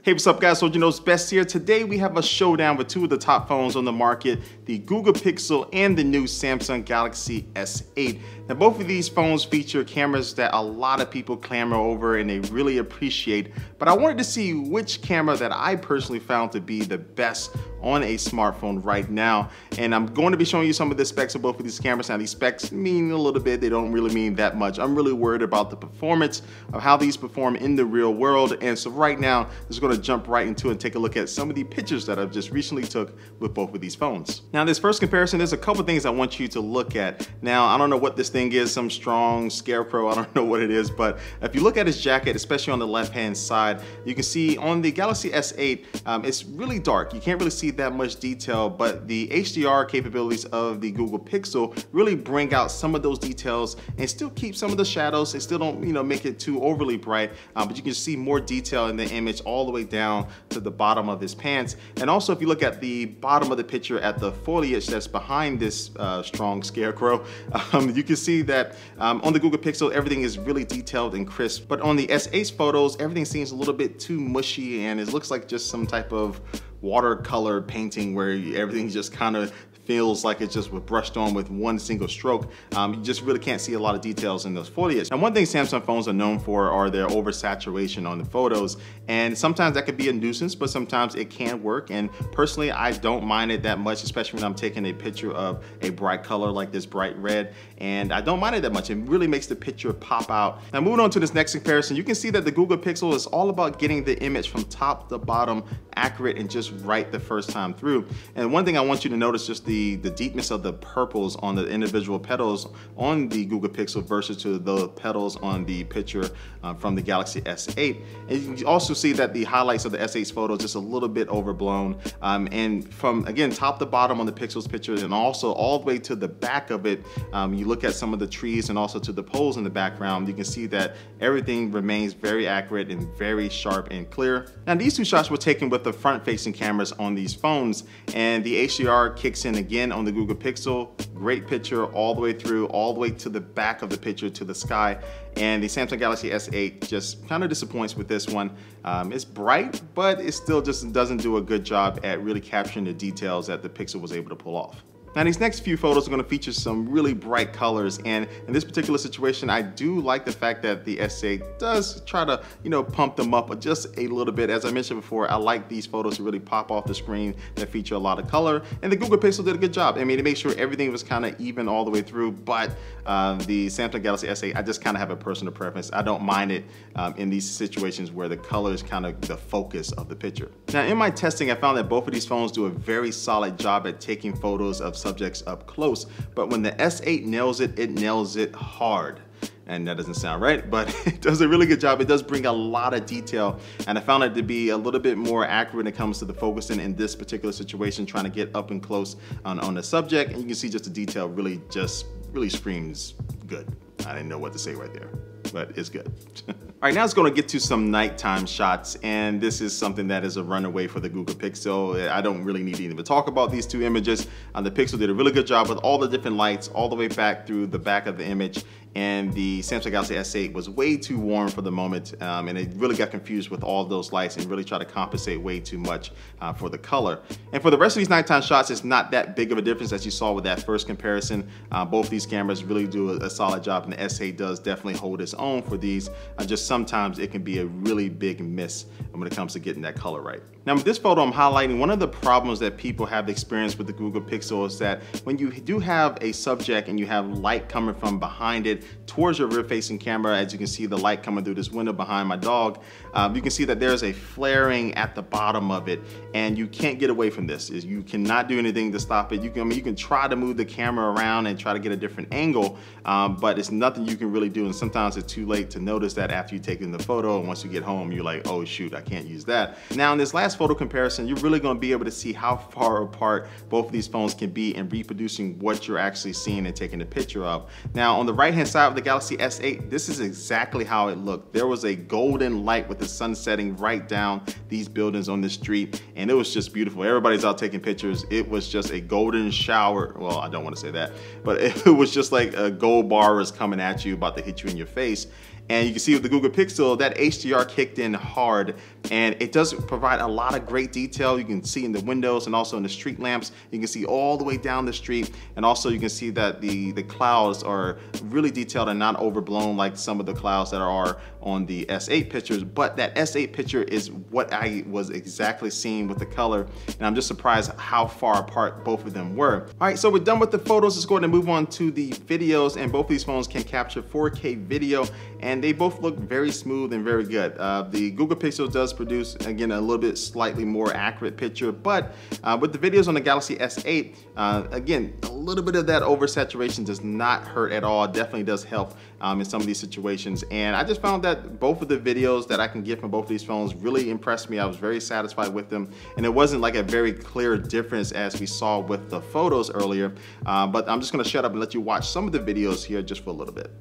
Hey, what's up guys? So you know's best here. Today we have a showdown with two of the top phones on the market, the Google Pixel and the new Samsung Galaxy S8. Now both of these phones feature cameras that a lot of people clamor over and they really appreciate, but I wanted to see which camera that I personally found to be the best on a smartphone right now. And I'm going to be showing you some of the specs of both of these cameras. Now these specs mean a little bit, they don't really mean that much. I'm really worried about the performance of how these perform in the real world. And so right now, this is going to jump right into it and take a look at some of the pictures that I've just recently took with both of these phones. Now this first comparison, there's a couple things I want you to look at. Now I don't know what this thing is, some strong scarecrow, I don't know what it is, but if you look at its jacket, especially on the left hand side, you can see on the Galaxy S8, it's really dark. You can't really see that much detail, but the HDR capabilities of the Google Pixel really bring out some of those details and still keep some of the shadows. They still don't, make it too overly bright, but you can see more detail in the image all the way down to the bottom of his pants. And also if you look at the bottom of the picture at the foliage that's behind this strong scarecrow, you can see that on the Google Pixel, everything is really detailed and crisp, but on the S8's photos, everything seems a little bit too mushy and it looks like just some type of watercolor painting where everything just kind of feels like it just was brushed on with one single stroke. You just really can't see a lot of details in those foliage. And one thing Samsung phones are known for are their oversaturation on the photos. And sometimes that could be a nuisance, but sometimes it can work. And personally, I don't mind it that much, especially when I'm taking a picture of a bright color like this bright red. And I don't mind it that much. It really makes the picture pop out. Now moving on to this next comparison, you can see that the Google Pixel is all about getting the image from top to bottom accurate and just right the first time through. And one thing I want you to notice, just the deepness of the purples on the individual petals on the Google Pixel versus to the petals on the picture from the Galaxy S8. And you can also see that the highlights of the S8's photo just a little bit overblown. And from, again, top to bottom on the Pixel's picture and also all the way to the back of it, you look at some of the trees and also to the poles in the background, you can see that everything remains very accurate and very sharp and clear. Now these two shots were taken with the front-facing cameras on these phones, and the HDR kicks in again on the Google Pixel. Great picture all the way through, all the way to the back of the picture to the sky. And the Samsung Galaxy S8 just kind of disappoints with this one. It's bright, but it still just doesn't do a good job at really capturing the details that the Pixel was able to pull off. Now these next few photos are going to feature some really bright colors, and in this particular situation I do like the fact that the S8 does try to pump them up just a little bit. As I mentioned before, I like these photos to really pop off the screen that feature a lot of color, and the Google Pixel did a good job. I mean, it made sure everything was kind of even all the way through, but the Samsung Galaxy S8, I just kind of have a personal preference. I don't mind it in these situations where the color is kind of the focus of the picture. Now in my testing, I found that both of these phones do a very solid job at taking photos of subjects up close, but when the S8 nails it hard. And that doesn't sound right, but it does a really good job. It does bring a lot of detail, and I found it to be a little bit more accurate when it comes to the focusing in this particular situation, trying to get up and close on the subject, and you can see just the detail really screams good. I didn't know what to say right there, but it's good. All right, now it's going to get to some nighttime shots, and this is something that is a runaway for the Google Pixel. I don't really need to even talk about these two images. The Pixel did a really good job with all the different lights all the way back through the back of the image, and the Samsung Galaxy S8 was way too warm for the moment, and it really got confused with all those lights and really tried to compensate way too much for the color. And for the rest of these nighttime shots, it's not that big of a difference as you saw with that first comparison. Both these cameras really do a solid job, and the S8 does definitely hold its own for these. Just sometimes it can be a really big miss when it comes to getting that color right. Now with this photo, I'm highlighting one of the problems that people have experienced with the Google Pixel is that when you do have a subject and you have light coming from behind it towards your rear-facing camera, as you can see the light coming through this window behind my dog, you can see that there's a flaring at the bottom of it, and you can't get away from this. You cannot do anything to stop it. You can try to move the camera around and try to get a different angle, but it's nothing you can really do, and sometimes it's too late to notice that after you've taken the photo, and once you get home, you're like, oh shoot, I can't use that. Now in this last photo comparison, you're really going to be able to see how far apart both of these phones can be in reproducing what you're actually seeing and taking a picture of. Now on the right hand side of the Galaxy S8, this is exactly how it looked. There was a golden light with the sun setting right down these buildings on the street, and it was just beautiful. Everybody's out taking pictures. It was just a golden shower. Well, I don't want to say that, but it was just like a gold bar was coming at you, about to hit you in your face. And you can see with the Google Pixel, that HDR kicked in hard, and it does provide a lot of great detail. You can see in the windows and also in the street lamps. You can see all the way down the street, and also you can see that the clouds are really detailed and not overblown like some of the clouds that are on the S8 pictures. But that S8 picture is what I was exactly seeing with the color, and I'm just surprised how far apart both of them were. All right, so we're done with the photos. Let's go ahead and move on to the videos, and both of these phones can capture 4K video, and they both look very smooth and very good. The Google Pixel does produce, again, a little bit slightly more accurate picture, but with the videos on the Galaxy S8, again, a little bit of that oversaturation does not hurt at all. It definitely does help in some of these situations. And I just found that both of the videos that I can get from both of these phones really impressed me. I was very satisfied with them, and it wasn't like a very clear difference as we saw with the photos earlier. But I'm just gonna shut up and let you watch some of the videos here just for a little bit.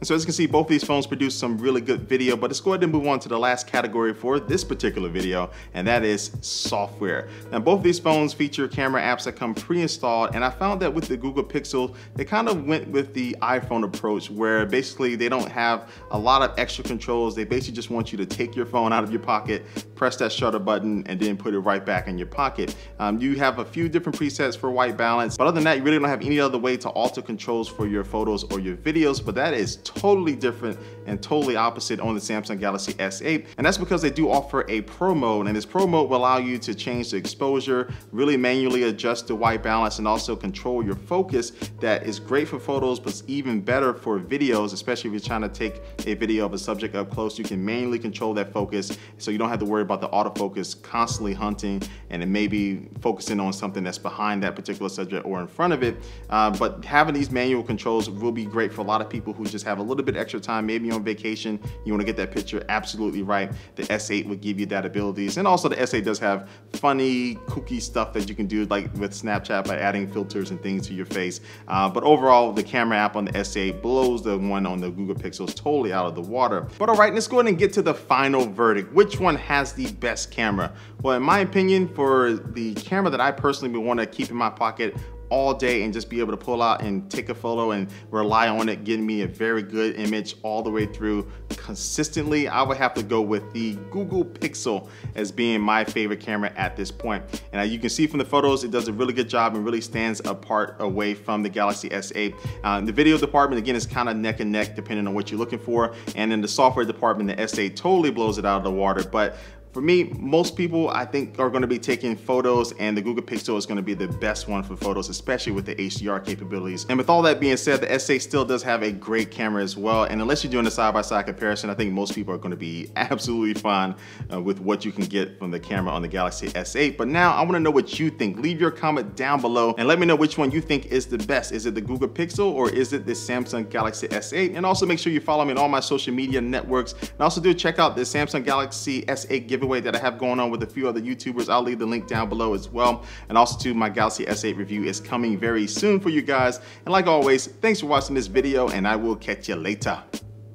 So as you can see, both of these phones produce some really good video, but let's go ahead and move on to the last category for this particular video, and that is software. Now, both of these phones feature camera apps that come pre-installed, and I found that with the Google Pixel, they kind of went with the iPhone approach, where basically they don't have a lot of extra controls. They basically just want you to take your phone out of your pocket, press that shutter button, and then put it right back in your pocket. You have a few different presets for white balance, but other than that, you really don't have any other way to alter controls for your photos or your videos, but that is totally different and totally opposite on the Samsung Galaxy S8. And that's because they do offer a Pro mode, and this Pro mode will allow you to change the exposure, really manually adjust the white balance, and also control your focus. That is great for photos, but it's even better for videos, especially if you're trying to take a video of a subject up close. You can manually control that focus, so you don't have to worry about the autofocus constantly hunting and it may be focusing on something that's behind that particular subject or in front of it. But having these manual controls will be great for a lot of people who just have a little bit extra time, maybe on vacation, you want to get that picture absolutely right. The S8 would give you that abilities, and also the S8 does have funny, kooky stuff that you can do, like with Snapchat, by adding filters and things to your face. But overall, the camera app on the S8 blows the one on the Google Pixels totally out of the water. But all right, let's go ahead and get to the final verdict. Which one has the best camera? Well, in my opinion, for the camera that I personally would want to keep in my pocket all day and just be able to pull out and take a photo and rely on it getting me a very good image all the way through consistently, I would have to go with the Google Pixel as being my favorite camera at this point. And you can see from the photos, it does a really good job and really stands apart away from the Galaxy S8. The video department, again, is kind of neck and neck depending on what you're looking for. And in the software department, the S8 totally blows it out of the water. But for me, most people, I think, are going to be taking photos, and the Google Pixel is going to be the best one for photos, especially with the HDR capabilities. And with all that being said, the S8 still does have a great camera as well. And unless you're doing a side-by-side comparison, I think most people are going to be absolutely fine with what you can get from the camera on the Galaxy S8. But now I want to know what you think. Leave your comment down below and let me know which one you think is the best. Is it the Google Pixel or is it the Samsung Galaxy S8? And also make sure you follow me on all my social media networks. And also do check out the Samsung Galaxy S8 giveaway that I have going on with a few other YouTubers. I'll leave the link down below as well. And also too, my Galaxy S8 review is coming very soon for you guys. And like always, thanks for watching this video, and I will catch you later.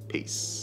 Peace.